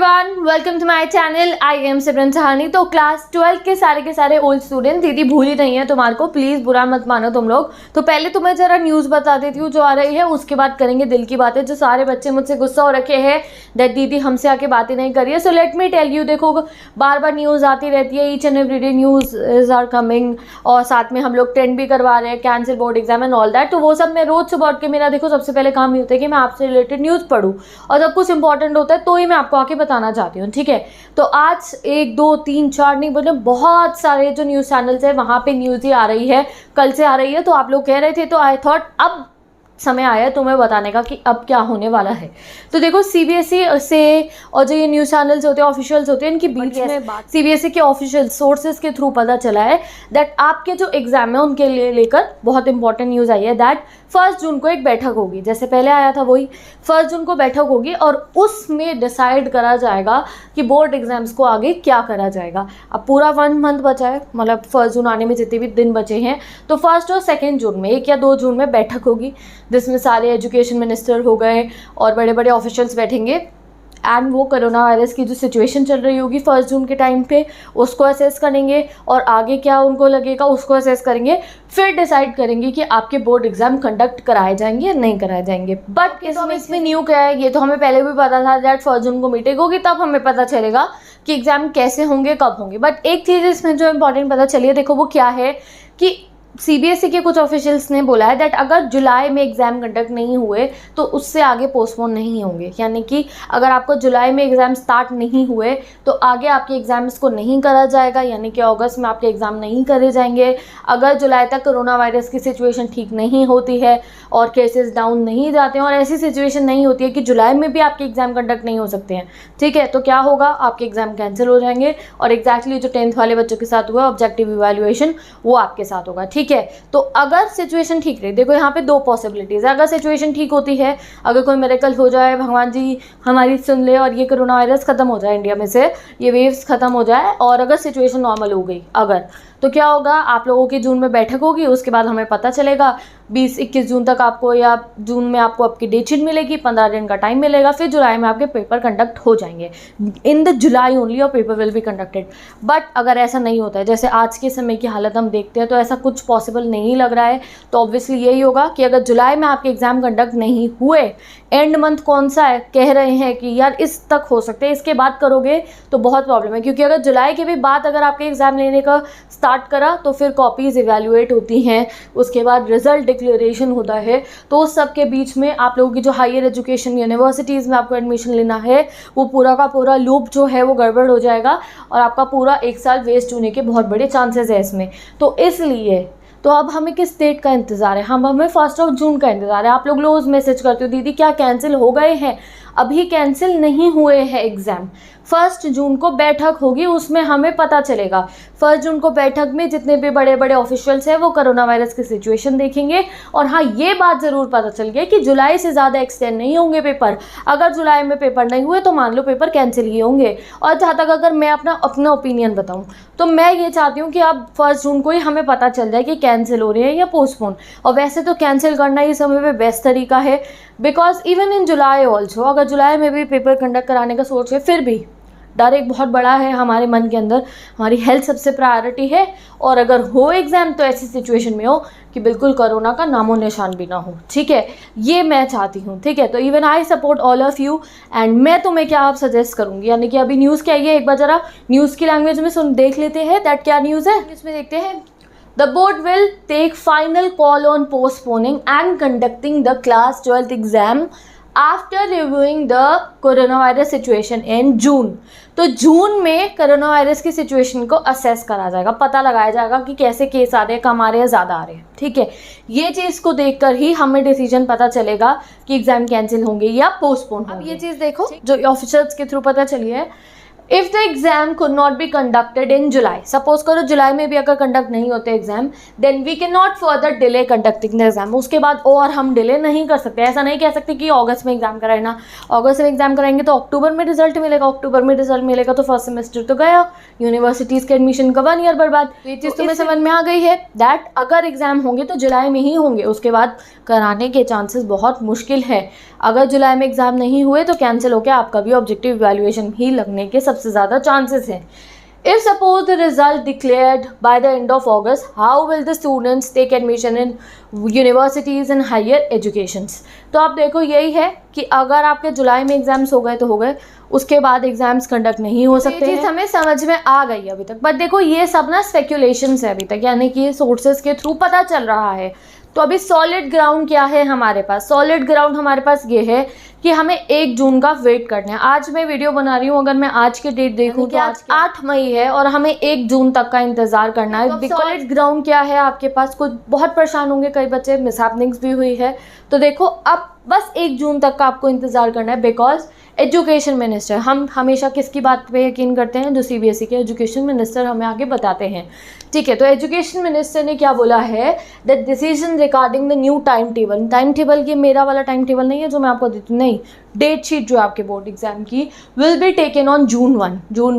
Everyone, welcome to my channel. I am Simran Sahani. तो class 12 के सारे ओल्ड स्टूडेंट, दीदी भूली नहीं है तुम्हारे को, प्लीज़ बुरा मत मानो तुम लोग। तो पहले तुम्हें ज़रा न्यूज़ बता देती हूँ जो आ रही है, उसके बाद करेंगे दिल की बातें। जो सारे बच्चे मुझसे गुस्सा हो रखे हैं दैट दीदी हमसे आके बातें नहीं करिए। So let me tell you, देखो बार बार न्यूज़ आती रहती है, each and every day news is are coming, और साथ में हम लोग टेंट भी करवा रहे हैं, cancel board exam and all that. तो वो सब मैं रोज़ सुबह उठ के, मेरा देखो सबसे पहले काम ये होता है कि मैं आपसे रिलेटेड न्यूज़ पढ़ूँ, और जब कुछ इंपॉर्टेंट होता है तो ही मैं आपको आके बताना चाहती हूँ, ठीक है। तो आज 1 2 3 4 नहीं बोले, बहुत सारे जो न्यूज़ चैनल्स है वहाँ पे न्यूज़ ही आ रही है, कल से आ रही है। तो आप लोग कह रहे थे, तो आई थॉट अब समय आया तुम्हें बताने का कि अब क्या होने वाला है। तो देखो सीबीएसई से और जो ये न्यूज़ चैनल्स होते हैं, ऑफिशियल्स होते हैं, इनके बीच में बात सीबीएसई के ऑफिशियल सोर्सेज के थ्रू पता चला है दैट आपके जो एग्जाम है उनके लिए लेकर बहुत इंपॉर्टेंट न्यूज़ आई है दैट 1 जून को एक बैठक होगी। जैसे पहले आया था वही 1 जून को बैठक होगी, और उसमें डिसाइड करा जाएगा कि बोर्ड एग्जाम्स को आगे क्या करा जाएगा। अब पूरा 1 मंथ बचा है, मतलब 1 जून आने में जितने भी दिन बचे हैं, तो 1 और 2 जून में, 1 या 2 जून में बैठक होगी, जिसमें सारे एजुकेशन मिनिस्टर हो गए और बड़े बड़े ऑफिशियल्स बैठेंगे। एंड वो कोरोना वायरस की जो सिचुएशन चल रही होगी 1 जून के टाइम पे, उसको असेस करेंगे, और आगे क्या उनको लगेगा उसको असेस करेंगे। फिर डिसाइड करेंगे कि आपके बोर्ड एग्जाम कंडक्ट कराए जाएंगे या नहीं कराए जाएंगे। बट इसमें न्यू क्या है, ये तो हमें पहले भी पता था दैट 1 जून को मीटिंग होगी, तब हमें पता चलेगा कि एग्जाम कैसे होंगे, कब होंगे। बट एक चीज़ इसमें जो इंपॉर्टेंट पता चली है, देखो वो क्या है कि सीबीएसई के कुछ ऑफिशियल्स ने बोला है दैट अगर जुलाई में एग्ज़ाम कंडक्ट नहीं हुए तो उससे आगे पोस्टपोन नहीं होंगे। यानी कि अगर आपको जुलाई में एग्ज़ाम स्टार्ट नहीं हुए तो आगे आपके एग्ज़ाम्स को नहीं करा जाएगा, यानी कि अगस्त में आपके एग्ज़ाम नहीं करे जाएंगे। अगर जुलाई तक कोरोना वायरस की सिचुएशन ठीक नहीं होती है और केसेस डाउन नहीं जाते हैं, और ऐसी सिचुएशन नहीं होती है कि जुलाई में भी आपके एग्ज़ाम कंडक्ट नहीं हो सकते हैं, ठीक है, तो क्या होगा, आपके एग्ज़ाम कैंसिल हो जाएंगे, और एग्जैक्टली जो 10th वाले बच्चों के साथ हुआ ऑब्जेक्टिव इवैल्यूएशन वो आपके साथ होगा, ठीक है। तो अगर सिचुएशन ठीक रही, देखो यहाँ पे 2 पॉसिबिलिटीज़ है। अगर सिचुएशन ठीक होती है, अगर कोई मिरेकल हो जाए, भगवान जी हमारी सुन ले, और ये कोरोना वायरस ख़त्म हो जाए, इंडिया में से ये वेव्स ख़त्म हो जाए, और अगर सिचुएशन नॉर्मल हो गई, अगर, तो क्या होगा, आप लोगों की जून में बैठक होगी, उसके बाद हमें पता चलेगा 20-21 जून तक आपको, या जून में आपको आपकी डेट शीट मिलेगी, 15 दिन का टाइम मिलेगा, फिर जुलाई में आपके पेपर कंडक्ट हो जाएंगे। इन द जुलाई ओनली और paper will be conducted. But अगर ऐसा नहीं होता है, जैसे आज के समय की हालत हम देखते हैं, तो ऐसा कुछ पॉसिबल नहीं लग रहा है। तो ऑब्वियसली यही होगा कि अगर जुलाई में आपके एग्ज़ाम कंडक्ट नहीं हुए, एंड मंथ कौन सा है, कह रहे हैं कि यार इस तक हो सकते हैं, इसके बाद करोगे तो बहुत प्रॉब्लम है, क्योंकि अगर जुलाई के भी बाद अगर आपके एग्ज़ाम लेने का स्टार्ट करा तो फिर कॉपीज़ इवैल्यूएट होती हैं, उसके बाद रिजल्ट डिक्लेरेशन होता है। तो उस सब के बीच में आप लोगों की जो हायर एजुकेशन यूनिवर्सिटीज़ में आपको एडमिशन लेना है, वो पूरा का पूरा लूप जो है वो गड़बड़ हो जाएगा, और आपका पूरा 1 साल वेस्ट होने के बहुत बड़े चांसेस है इसमें। तो इसलिए तो अब हमें किस डेट का इंतज़ार है, हमें 1 जून का इंतज़ार है। आप लोग रोज़ मैसेज करते हो दीदी क्या कैंसिल हो गए हैं, अभी कैंसिल नहीं हुए हैं एग्ज़ाम। 1 जून को बैठक होगी, उसमें हमें पता चलेगा। 1 जून को बैठक में जितने भी बड़े बड़े ऑफिशियल्स हैं वो कोरोना वायरस की सिचुएशन देखेंगे। और हाँ, ये बात ज़रूर पता चल गई कि जुलाई से ज़्यादा एक्सटेंड नहीं होंगे पेपर। अगर जुलाई में पेपर नहीं हुए तो मान लो पेपर कैंसिल ही होंगे। और जहाँ तक अगर मैं अपना ओपिनियन बताऊँ, तो मैं ये चाहती हूँ कि अब 1 जून को ही हमें पता चल जाए कि कैंसिल हो रहे हैं या पोस्टपोन। और वैसे तो कैंसिल करना ही समय पे बेस्ट तरीका है, because even in July also, अगर जुलाई में भी पेपर कंडक्ट कराने का सोच है, फिर भी डर एक बहुत बड़ा है हमारे मन के अंदर। हमारी हेल्थ सबसे प्रायोरिटी है, और अगर हो एग्ज़ाम तो ऐसी सिचुएशन में हो कि बिल्कुल कोरोना का नामो निशान भी ना हो, ठीक है, ये मैं चाहती हूँ, ठीक है। तो even I support all of you, and मैं तुम्हें क्या आप सजेस्ट करूँगी, यानी कि अभी न्यूज़ क्या है, एक बार ज़रा न्यूज़ की लैंग्वेज में देख लेते हैं दैट क्या न्यूज़ है। इसमें देखते हैं, The board will take final call on postponing and conducting the class 12th exam after reviewing the coronavirus situation in June। तो जून में कोरोना वायरस की सिचुएशन को असेस करा जाएगा, पता लगाया जाएगा कि कैसे केस आ रहे हैं, कम आ रहे हैं, ज़्यादा आ रहे हैं, ठीक है। ये चीज़ को देखकर ही हमें डिसीजन पता चलेगा कि एग्ज़ाम कैंसिल होंगे या पोस्टपोन होंगे। अब ये चीज़ देखो जो ऑफिशियल्स के थ्रू पता चली है, if the exam could not be conducted in July, suppose करो जुलाई में भी अगर कंडक्ट नहीं होते exam, then we can not further delay conducting the exam. उसके बाद और हम डिले नहीं कर सकते। ऐसा नहीं कह सकते कि अगस्त में एग्जाम कराना, अगस्त में एग्जाम कराएंगे तो अक्टूबर में रिजल्ट मिलेगा, अक्टूबर में रिजल्ट मिलेगा तो फर्स्ट सेमेस्टर तो गया, यूनिवर्सिटीज़ के एडमिशन का 1 ईयर बर्बाद। ये चीज़ तुम्हें समझ में आ गई है दैट अगर एग्जाम होंगे तो जुलाई में ही होंगे, उसके बाद कराने के चांसेस बहुत मुश्किल है। अगर जुलाई में एग्ज़ाम नहीं हुए तो कैंसिल होकर आपका भी ऑब्जेक्टिव इवैल्यूएशन ही लगने के सबसे ज़्यादा चांसेस हैं। If suppose the result declared by the end of August, how will the students take admission in universities and higher educations? तो आप देखो यही है कि अगर आपके जुलाई में एग्जाम्स हो गए तो हो गए, उसके बाद एग्जाम्स कंडक्ट नहीं हो सकते हैं। हमें समझ में आ गई अभी तक, बट देखो ये सब ना स्पेक्यूलेशंस है अभी तक, यानी कि सोर्सेज के थ्रू पता चल रहा है। तो अभी सॉलिड ग्राउंड क्या है हमारे पास? सॉलिड ग्राउंड हमारे पास ये है कि हमें 1 जून का वेट करना है। आज मैं वीडियो बना रही हूँ, अगर मैं आज की डेट देखूँ तो आज 8 मई है और हमें 1 जून तक का इंतजार करना है। तो सॉलिड ग्राउंड क्या है आपके पास? कुछ बहुत परेशान होंगे कई बच्चे, मिसहैपनिंग्स भी हुई है। तो देखो अब बस 1 जून तक का आपको इंतजार करना है, बिकॉज एजुकेशन मिनिस्टर, हम हमेशा किसकी बात पे यकीन करते हैं? जो CBSE के एजुकेशन मिनिस्टर हमें आगे बताते हैं, ठीक है। तो एजुकेशन मिनिस्टर ने क्या बोला है? That decision regarding the new time table, time table ये मेरा वाला टाइम टेबल नहीं है जो मैं आपको देती हूँ, नहीं, डेट शीट जो आपके बोर्ड एग्जाम की will be taken on June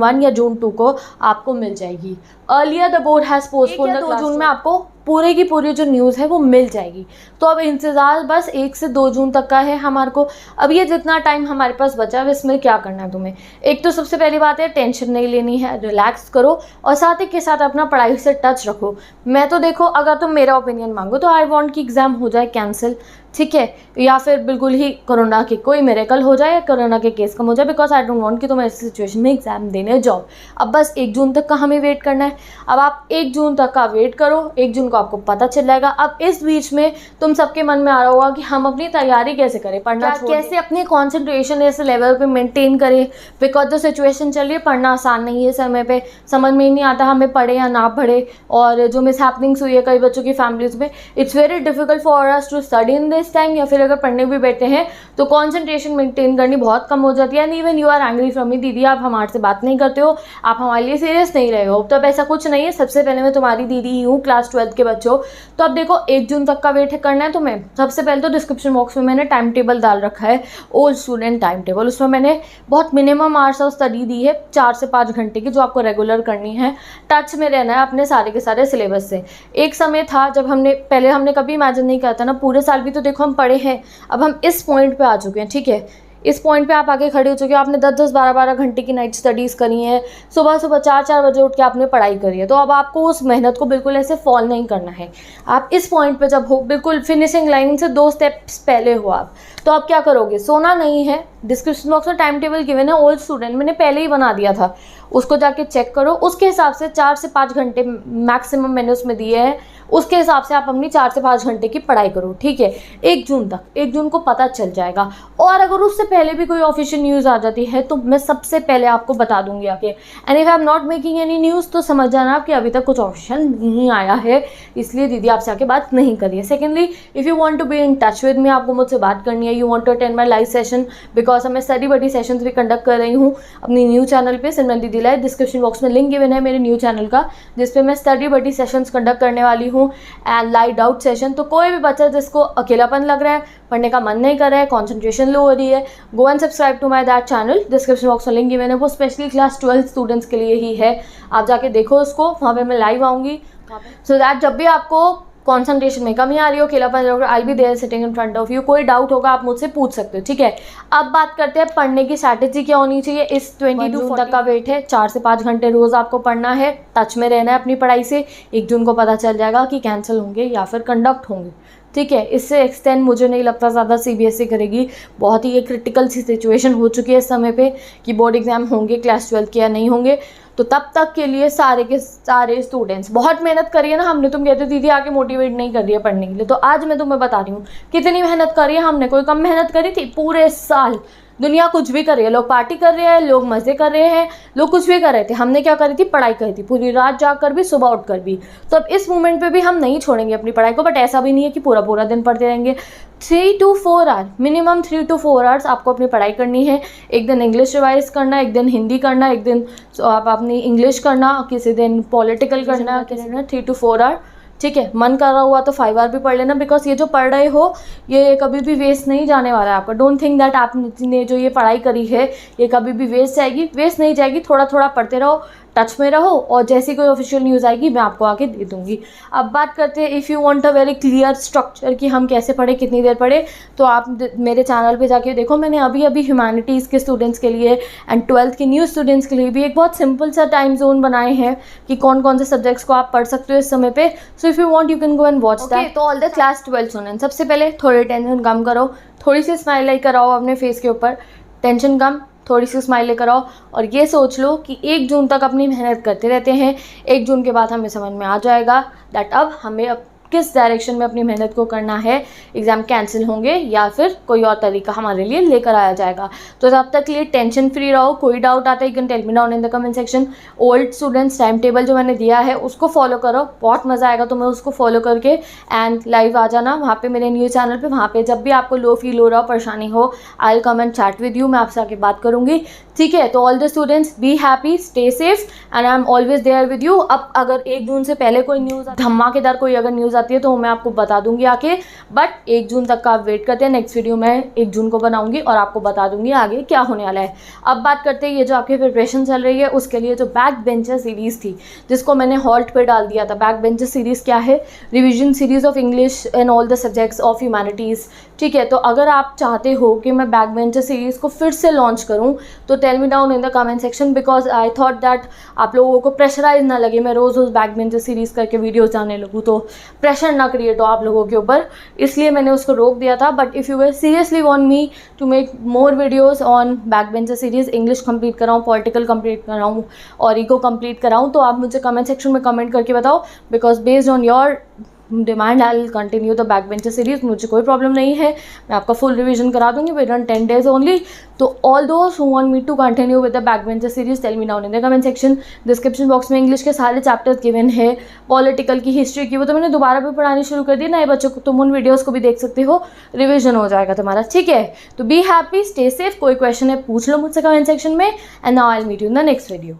1 या जून 2 को आपको मिल जाएगी। Earlier the board has postponed the 2 जून में आपको पूरे की पूरी जो न्यूज़ है वो मिल जाएगी। तो अब इंतज़ार बस 1 से 2 जून तक का है हमारे को। अब ये जितना टाइम हमारे पास बचा है इसमें क्या करना है तुम्हें? एक तो सबसे पहली बात है, टेंशन नहीं लेनी है, रिलैक्स करो और साथ ही के साथ अपना पढ़ाई से टच रखो। मैं तो देखो, अगर तुम मेरा ओपिनियन मांगो तो आई वांट कि एग्ज़ाम हो जाए कैंसिल, ठीक है, या फिर बिल्कुल ही कोरोना की कोई मिरेकल हो जाए या कोरोना के केस कम हो जाए, बिकॉज आई डोंट वांट कि तुम ऐसी सिचुएशन में एग्जाम देने जाओ। अब बस 1 जून तक का हमें वेट करना है। अब आप 1 जून तक का वेट करो, 1 जून को आपको पता चल जाएगा। अब इस बीच में तुम सबके मन में आ रहा होगा कि हम अपनी तैयारी कैसे करें, पढ़ना कैसे, अपनी कॉन्सेंट्रेशन ऐसे लेवल पे मेंटेन करें, बिकॉज जो सिचुएशन चल रही है पढ़ना आसान नहीं है। समय पे समझ में ही नहीं आता हमें पढ़े या ना पढ़े, और जो मिसहैपनिंग्स हुई है कई बच्चों की फैमिलीज में, it's very difficult for us to study in this time, या फिर अगर पढ़ने भी बैठे हैं तो कंसंट्रेशन मेंटेन करनी बहुत कम हो जाती है। And even you are angry from me, दीदी आप हमारे से बात नहीं करते हो, आप हमारे लिए सीरियस नहीं रहे हो। तो अब ऐसा कुछ नहीं है, सबसे पहले मैं तुम्हारी दीदी ही हूँ, क्लास 12 के बच्चों। तो अब देखो 1 जून तक का वेट करना है तुम्हें। सबसे पहले तो डिस्क्रिप्शन बॉक्स में मैंने टाइम टेबल डाल रखा है, ओल्ड स्टूडेंट टाइम टेबल। उसमें मैंने बहुत मिनिमम आवर्स ऑफ स्टडी दी है, 4 से 5 घंटे की, जो आपको रेगुलर करनी है। टच में रहना है अपने सारे के सारे सिलेबस से। एक समय था जब पहले हमने कभी इमेजिन नहीं किया था ना, पूरे साल भी तो देखो हम पढ़े हैं, अब हम इस पॉइंट पे आ चुके हैं, ठीक है। इस पॉइंट पे आप आके खड़े हो चुके हो, आपने 10-10, 12-12 घंटे की नाइट स्टडीज़ करी हैं, सुबह 4-4 बजे उठ के आपने पढ़ाई करी है। तो अब आपको उस मेहनत को बिल्कुल ऐसे फॉल नहीं करना है। आप इस पॉइंट पे जब हो, बिल्कुल फिनिशिंग लाइन से 2 स्टेप्स पहले हो आप, तो आप क्या करोगे? सोना नहीं है। डिस्क्रिप्शन बॉक्स में टाइम टेबल गिवन है, ओल्ड स्टूडेंट मैंने पहले ही बना दिया था, उसको जाके चेक करो। उसके हिसाब से 4 से 5 घंटे मैक्सिमम मैंने उसमें दिए हैं, उसके हिसाब से आप अपनी 4 से 5 घंटे की पढ़ाई करो, ठीक है। 1 जून तक, 1 जून को पता चल जाएगा। और अगर उससे पहले भी कोई ऑफिशियल न्यूज़ आ जाती है तो मैं सबसे पहले आपको बता दूंगी आके। And if I am not making any news तो समझ जाना कि अभी तक कुछ ऑफिशियल नहीं आया है, इसलिए दीदी आपसे आके बात नहीं करिए। Secondly, if you want to be in touch with me, आपको मुझसे बात करनी है, you want to attend my live session, because मैं स्टडी बडी सेशंस भी कंडक्ट कर रही हूँ अपनी न्यू चैनल पे, सिमरन दीदी लाइव। डिस्क्रिप्शन बॉक्स में लिंक गिवन है मेरे न्यू चैनल का, जिसपे मैं स्टडी बडी सेशंस कंडक्ट करने वाली हूँ एंड लाइव डाउट सेशन। तो कोई भी बच्चा जिसको अकेलापन लग रहा है, पढ़ने का मन नहीं कर रहा है, कंसंट्रेशन लो हो रही है, go and subscribe to my that channel. Description box में लिंक गिवन है, वो स्पेशली क्लास 12 स्टूडेंट्स के लिए ही है। आप जाके देखो उसको, वहाँ पे मैं लाइव आऊँगी, सो दैट जब भी आपको कंसंट्रेशन में कमी आ रही हो, अकेलापन, I be there sitting in front of you, कोई डाउट होगा आप मुझसे पूछ सकते हो, ठीक है। अब बात करते हैं पढ़ने की स्ट्रैटेजी क्या होनी चाहिए। इस 22 जून तक का वेट है, 4 से 5 घंटे रोज़ आपको पढ़ना है, टच में रहना है अपनी पढ़ाई से। 1 जून को पता चल जाएगा कि कैंसिल होंगे या फिर कंडक्ट होंगे, ठीक है। इससे एक्सटेंड मुझे नहीं लगता ज़्यादा CBSE करेगी। बहुत ही ये क्रिटिकल सी सिचुएशन हो चुकी है इस समय पे कि बोर्ड एग्जाम होंगे क्लास 12 के या नहीं होंगे। तो तब तक के लिए सारे के सारे स्टूडेंट्स बहुत मेहनत करी है ना हमने। तुम कहते दीदी आके मोटिवेट नहीं कर रही है पढ़ने के लिए, तो आज मैं तुम्हें बता रही हूँ कितनी मेहनत करी है हमने। कोई कम मेहनत करी थी? पूरे साल दुनिया कुछ भी कर रही है, लोग पार्टी कर रहे हैं, लोग मज़े कर रहे हैं, लोग कुछ भी कर रहे थे। हमने क्या करी थी? पढ़ाई करी थी, पूरी रात जाग कर भी, सुबह उठ कर भी। तो अब इस मोमेंट पे भी हम नहीं छोड़ेंगे अपनी पढ़ाई को, बट ऐसा भी नहीं है कि पूरा पूरा दिन पढ़ते रहेंगे। 3 to 4 hour, minimum 3 to 4 hours आपको अपनी पढ़ाई करनी है। एक दिन इंग्लिश रिवाइज करना, एक दिन हिंदी करना, एक दिन आप अपनी इंग्लिश करना, किसी दिन पॉलिटिकल करना, किसी दिन 3 to 4 आवर, ठीक है। मन कर रहा हुआ तो 5 आवर भी पढ़ लेना, बिकॉज ये जो पढ़ रहे हो ये कभी भी वेस्ट नहीं जाने वाला है आपका। डोंट थिंक दैट आपने जो ये पढ़ाई करी है ये कभी भी वेस्ट जाएगी, वेस्ट नहीं जाएगी। थोड़ा थोड़ा पढ़ते रहो, टच में रहो और जैसी कोई ऑफिशियल न्यूज़ आएगी मैं आपको आके दे दूँगी। अब बात करते हैं if you want a very clear structure कि हम कैसे पढ़े, कितनी देर पढ़े, तो आप मेरे चैनल पे जाके देखो, मैंने अभी ह्यूमैनिटीज़ के स्टूडेंट्स के लिए एंड 12th के न्यू स्टूडेंट्स के लिए भी एक बहुत सिंपल सा टाइम जोन बनाए हैं कि कौन कौन से सब्जेक्ट्स को आप पढ़ सकते हो इस समय पे। So if you want you can go and watch that. तो ऑल द क्लास 12 स्टूडेंट्स, सबसे पहले थोड़ी टेंशन कम करो, थोड़ी सी स्माइल लेकर आओ अपने फेस के ऊपर, टेंशन कम, थोड़ी सी स्माइल लेकर आओ और ये सोच लो कि 1 जून तक अपनी मेहनत करते रहते हैं। 1 जून के बाद हमें समझ में आ जाएगा दैट अब हमें किस डायरेक्शन में अपनी मेहनत को करना है, एग्ज़ाम कैंसिल होंगे या फिर कोई और तरीका हमारे लिए लेकर आया जाएगा। तो तब तक के लिए टेंशन फ्री रहो। कोई डाउट आता है you can tell me down in the comment section. Old students time table जो मैंने दिया है उसको फॉलो करो, बहुत मज़ा आएगा तुम्हें उसको फॉलो करके। एंड लाइव आ जाना वहाँ पे मेरे न्यूज़ चैनल पे, वहाँ पे जब भी आपको लो फील हो रहा हो, परेशानी हो, I will come and chat with you, मैं आपसे आके बात करूँगी, ठीक है। तो all the students be happy, stay safe and I am always there with you. अब अगर 1 जून से पहले कोई न्यूज़, धमाकेदार कोई अगर न्यूज़ आती है तो मैं आपको बता दूंगी आके, बट 1 जून तक का आप वेट करते हैं। नेक्स्ट वीडियो मैं 1 जून को बनाऊंगी और आपको बता दूंगी आगे क्या होने वाला है। अब बात करते हैं ये जो आपकी प्रिपरेशन चल रही है उसके लिए जो बैक बेंचर सीरीज़ थी जिसको मैंने हॉल्ट पे डाल दिया था। बैक बेंचर सीरीज़ क्या है? Revision series of English and all the subjects of humanities, ठीक है। तो अगर आप चाहते हो कि मैं बैक बेंचर सीरीज़ को फिर से लॉन्च करूं तो tell me down in the comment section, because I thought that आप लोगों को प्रेशराइज ना लगे, मैं रोज़ बैक बेंचर सीरीज़ करके वीडियोस डालने लगूँ तो प्रेशर ना क्रिएट हो आप लोगों के ऊपर, इसलिए मैंने उसको रोक दिया था। But if you will seriously want me to make more videos on back bencher series, English complete कराऊँ, पॉलिटिकल कंप्लीट कराऊँ और इको कंप्लीट कराऊँ, तो आप मुझे कमेंट सेक्शन में कमेंट करके बताओ, because based on your demand I will continue the back bencher series. मुझे कोई प्रॉब्लम नहीं है, मैं आपका फुल रिवीजन करा दूंगी विद इन 10 days ओनली। तो all those who want me to continue with the back bencher series tell me down in the comment section. Description box में इंग्लिश के सारे चैप्टर्स गिवन है, पॉलिटिकल की, history की, वो तो मैंने दोबारा भी पढ़ानी शुरू कर दी नए बच्चों को, तुम उन वीडियोज़ को भी देख सकते हो, रिविजन हो जाएगा तुम्हारा, ठीक है। तो बी हैप्पी, स्टे सेफ, कोई क्वेश्चन है पूछ लो मुझसे कमेंट सेक्शन में and now I will meet you in the next video.